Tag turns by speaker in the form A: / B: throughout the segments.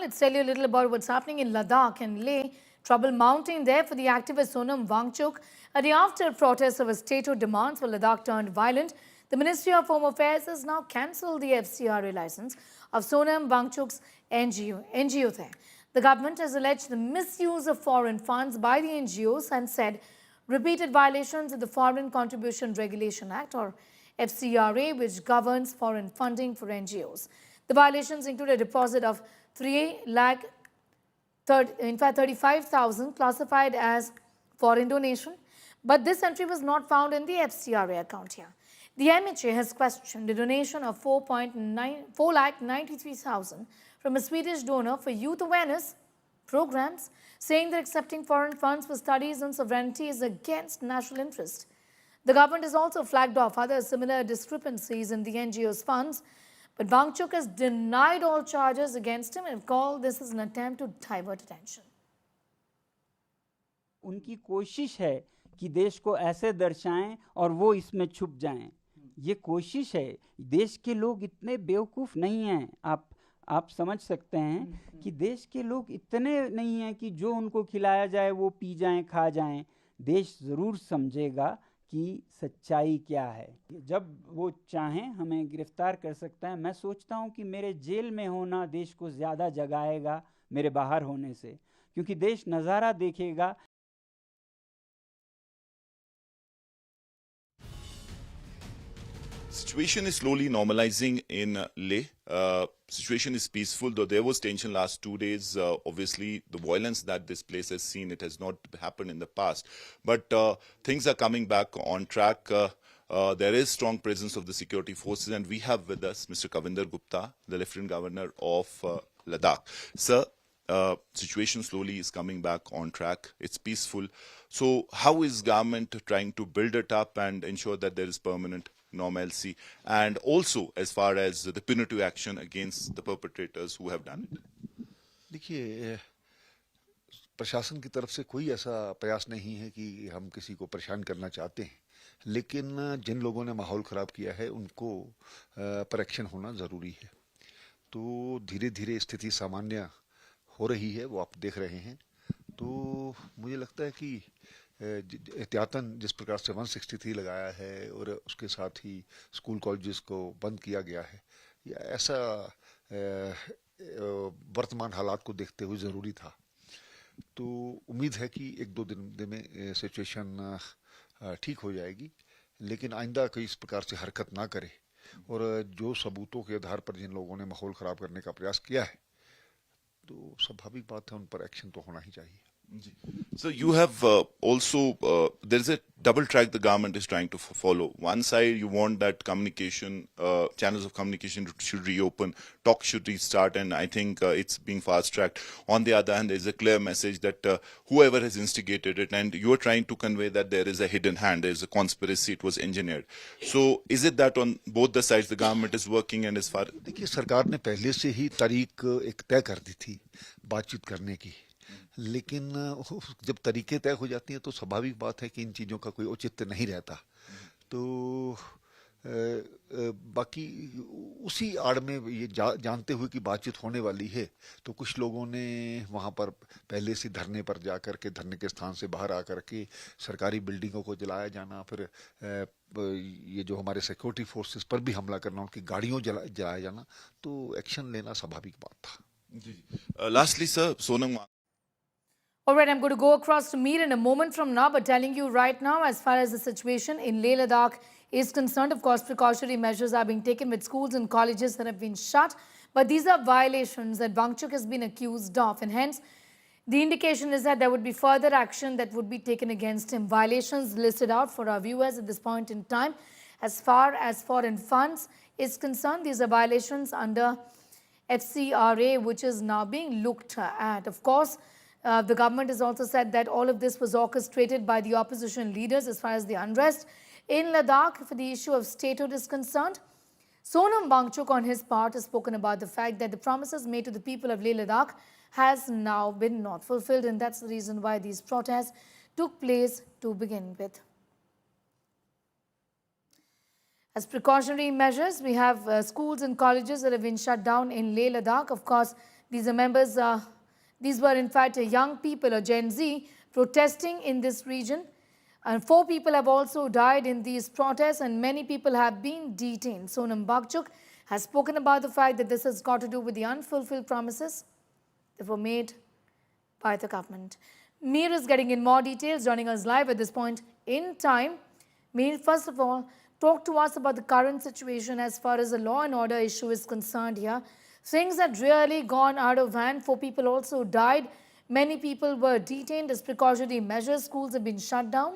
A: let's tell you a little about what's happening in Ladakh and Leh. Trouble mounting there for the activist Sonam Wangchuk. A day after protests over statehood demands for Ladakh turned violent, the Ministry of Home Affairs has now cancelled the FCRA license of Sonam Wangchuk's NGO there. The government has alleged the misuse of foreign funds by the NGOs and said repeated violations of the Foreign Contribution Regulation Act, or FCRA, which governs foreign funding for NGOs. The violations include a deposit of 35,000 classified as foreign donation, but this entry was not found in the FCRA account here. The MHA has questioned the donation of 4,93,000 from a Swedish donor for youth awareness programs, saying that accepting foreign funds for studies on sovereignty is against national interest. The government has also flagged off other similar discrepancies in the NGO's funds, but Wangchuk has denied all charges against him and called this as an attempt to divert attention.
B: उनकी कोशिश है कि देश को ऐसे दर्शाएं और वो इसमें छुप जाएं। ये कोशिश है। देश के लोग इतने बेवकूफ़ नहीं हैं। आप समझ सकते हैं कि देश के लोग इतने नहीं हैं कि जो उनको खिलाया जाए वो पी जाएं, खा जाएं। देश ज़रूर समझेगा कि सच्चाई क्या है। जब वो चाहें हमें गिरफ्तार कर सकता है। मैं सोचता हूं कि मेरे जेल में होना देश को ज़्यादा जगाएगा मेरे बाहर होने से, क्योंकि देश नज़ारा देखेगा।
C: Situation is slowly normalizing in Leh. Situation is peaceful, though there was tension last 2 days. Obviously, the violence that this place has seen, it has not happened in the past. But things are coming back on track. There is strong presence of the security forces, and we have with us Mr. Kavinder Gupta, the Lieutenant Governor of Ladakh. Sir, situation slowly is coming back on track. It's peaceful. So how is government trying to build it up and ensure that there is permanent normalcy, and also as far as the punitive action against the perpetrators who have done it?
D: देखिए, प्रशासन की तरफ से कोई ऐसा प्रयास नहीं है कि हम किसी को परेशान करना चाहते हैं, लेकिन जिन लोगों ने माहौल ख़राब किया है उनको पर एक्शन होना ज़रूरी है। तो धीरे धीरे स्थिति सामान्य हो रही है, वो आप देख रहे हैं। तो मुझे लगता है कि एहतियातन जिस प्रकार से 163 लगाया है और उसके साथ ही स्कूल कॉलेजेस को बंद किया गया है, या ऐसा वर्तमान हालात को देखते हुए ज़रूरी था। तो उम्मीद है कि 1-2 दिन में सिचुएशन ठीक हो जाएगी, लेकिन आइंदा कोई इस प्रकार से हरकत ना करे। और जो सबूतों के आधार पर जिन लोगों ने माहौल ख़राब करने का प्रयास किया है, तो स्वाभाविक बात है उन पर एक्शन तो होना ही चाहिए।
C: So you have also, there is a double track the government is trying to follow. One side, you want that communication, channels of communication should reopen, talk should restart, and I think it's being fast-tracked. On the other hand, there is a clear message that whoever has instigated it, and you are trying to convey that there is a hidden hand, there is a conspiracy, it was engineered. So is it that on both the sides the government is working, and as far...
D: देखिए, सरकार ने पहले से ही तारीख एक तय कर दी थी बातचीत करने की, लेकिन जब तरीके तय हो जाती हैं तो स्वाभाविक बात है कि इन चीज़ों का कोई औचित्य नहीं रहता। तो बाकी उसी आड़ में ये जानते हुए कि बातचीत होने वाली है, तो कुछ लोगों ने वहाँ पर पहले से धरने पर जा कर के, धरने के स्थान से बाहर आकर के सरकारी बिल्डिंगों को जलाया जाना, फिर ये जो हमारे सिक्योरिटी फोर्सेस पर भी हमला करना, उनकी गाड़ियों जलाया जाना, तो एक्शन लेना स्वाभाविक बात था।
C: Lastly, sir, Sonam.
A: All right, I'm going to go across to Mir in a moment from now, but telling you right now, as far as the situation in Leh Ladakh is concerned, of course, precautionary measures are being taken with schools and colleges that have been shut. But these are violations that Wangchuk has been accused of, and hence the indication is that there would be further action that would be taken against him. Violations listed out for our viewers at this point in time. As far as foreign funds is concerned, these are violations under FCRA, which is now being looked at. Of course, the government has also said that all of this was orchestrated by the opposition leaders as far as the unrest in Ladakh for the issue of statehood is concerned. Sonam Wangchuk, on his part, has spoken about the fact that the promises made to the people of Leh Ladakh has now been not fulfilled, and that's the reason why these protests took place to begin with. As precautionary measures, we have schools and colleges that have been shut down in Leh Ladakh. Of course, These are members, these were in fact young people or Gen Z protesting in this region. And 4 people have also died in these protests and many people have been detained. Sonam Bagchuk has spoken about the fact that this has got to do with the unfulfilled promises that were made by the government. Mir is getting in more details, joining us live at this point in time. Mir, first of all, talk to us about the current situation as far as the law and order issue is concerned here. Things had really gone out of hand. 4 people also died. Many people were detained as precautionary measures. Schools have been shut down.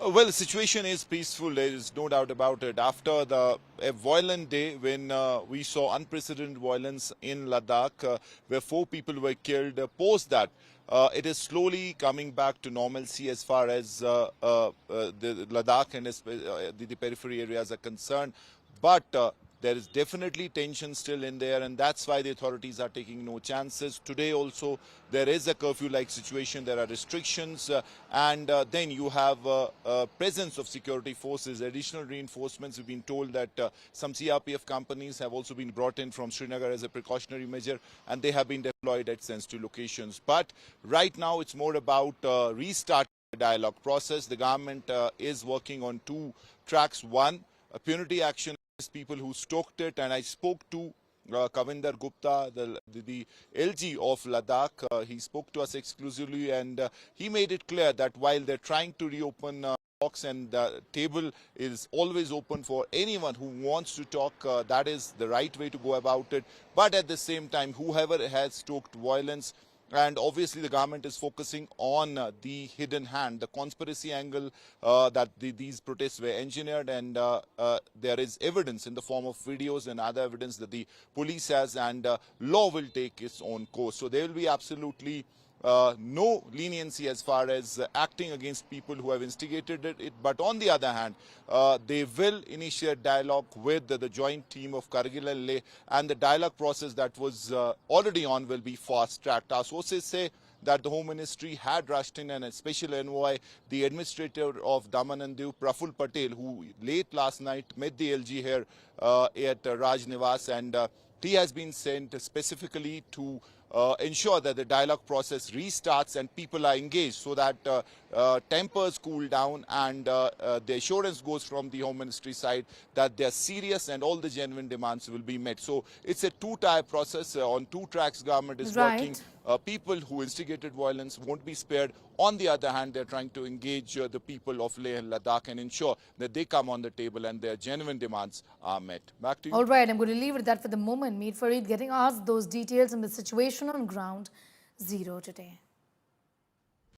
C: Well, the situation is peaceful, there is no doubt about it. After a violent day when we saw unprecedented violence in Ladakh, where 4 people were killed, post that, it is slowly coming back to normalcy as far as the Ladakh and the periphery areas are concerned. But there is definitely tension still in there, and that's why the authorities are taking no chances. Today also there is a curfew-like situation, there are restrictions, and then you have presence of security forces, additional reinforcements. We've been told that some CRPF companies have also been brought in from Srinagar as a precautionary measure, and they have been deployed at sensitive locations. But right now it's more about restarting the dialogue process. The government is working on 2 tracks. One, a punitive action people who stoked it, and I spoke to Kavinder Gupta, the LG of Ladakh. He spoke to us exclusively, and he made it clear that while they're trying to reopen talks and the table is always open for anyone who wants to talk, that is the right way to go about it. But at the same time, whoever has stoked violence, and obviously the government is focusing on the hidden hand, the conspiracy angle, that these protests were engineered, and there is evidence in the form of videos and other evidence that the police has, and law will take its own course. So there will be absolutely no leniency as far as acting against people who have instigated it. But on the other hand, they will initiate dialogue with the joint team of Kargil and Leh, and the dialogue process that was already on will be fast-tracked. Our sources say that the Home Ministry had rushed in a special envoy, the administrator of Daman and Diu, Praful Patel, who late last night met the LG here at Raj Niwas, and he has been sent specifically to ensure that the dialogue process restarts and people are engaged, so that tempers cool down, and the assurance goes from the Home Ministry side that they are serious and all the genuine demands will be met. So it's a 2-tier process. On 2 tracks government is working. People who instigated violence won't be spared. On the other hand, they're trying to engage the people of Leh and Ladakh and ensure that they come on the table and their genuine demands are met. Back to you.
A: All right, I'm going to leave it at that for the moment. Meet Farid getting asked those details on the situation on ground zero today.